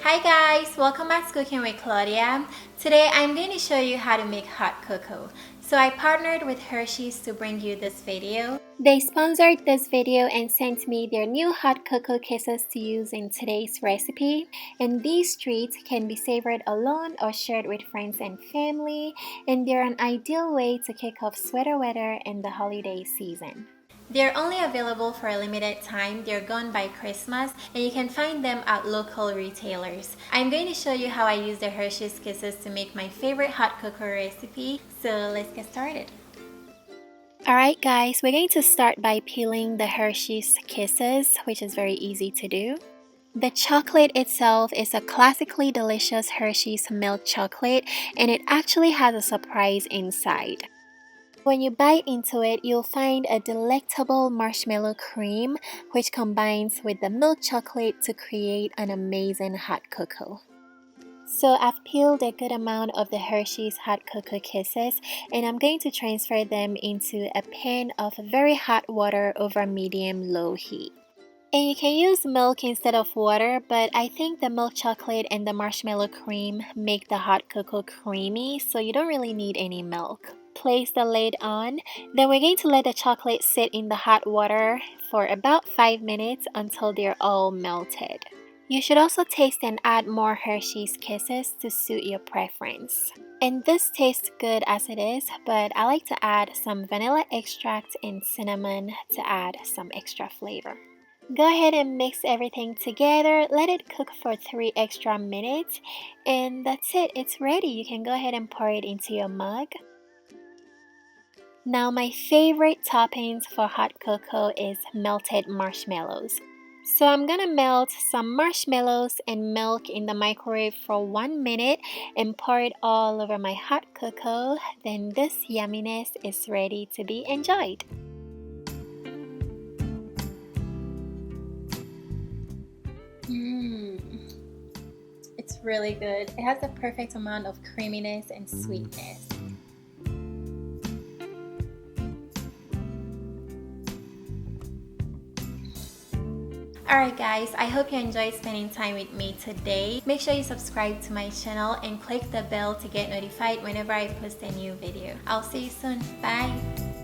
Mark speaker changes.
Speaker 1: Hi guys, welcome back to Cooking with Claudia. Today I'm going to show you how to make hot cocoa. So I partnered with Hershey's to bring you this video. They sponsored this video and sent me their new hot cocoa kisses to use in today's recipe. And these treats can be savored alone or shared with friends and family, and they're an ideal way to kick off sweater weather in the holiday season. They're only available for a limited time, they're gone by Christmas, and you can find them at local retailers. I'm going to show you how I use the Hershey's Kisses to make my favorite hot cocoa recipe, so let's get started. Alright guys, we're going to start by peeling the Hershey's Kisses, which is very easy to do. The chocolate itself is a classically delicious Hershey's milk chocolate, and it actually has a surprise inside. When you bite into it, you'll find a delectable marshmallow cream, which combines with the milk chocolate to create an amazing hot cocoa. So I've peeled a good amount of the Hershey's Hot Cocoa Kisses, and I'm going to transfer them into a pan of very hot water over medium-low heat. And you can use milk instead of water, but I think the milk chocolate and the marshmallow cream make the hot cocoa creamy, so you don't really need any milk. Place the lid on, then we're going to let the chocolate sit in the hot water for about 5 minutes until they're all melted. You should also taste and add more Hershey's Kisses to suit your preference. And this tastes good as it is, but I like to add some vanilla extract and cinnamon to add some extra flavor. Go ahead and mix everything together, let it cook for 3 extra minutes, and that's it, it's ready. You can go ahead and pour it into your mug. Now my favorite toppings for hot cocoa is melted marshmallows. So I'm gonna melt some marshmallows and milk in the microwave for 1 minute and pour it all over my hot cocoa. Then this yumminess is ready to be enjoyed. It's really good. It has the perfect amount of creaminess and sweetness. Alright guys, I hope you enjoyed spending time with me today. Make sure you subscribe to my channel and click the bell to get notified whenever I post a new video. I'll see you soon. Bye!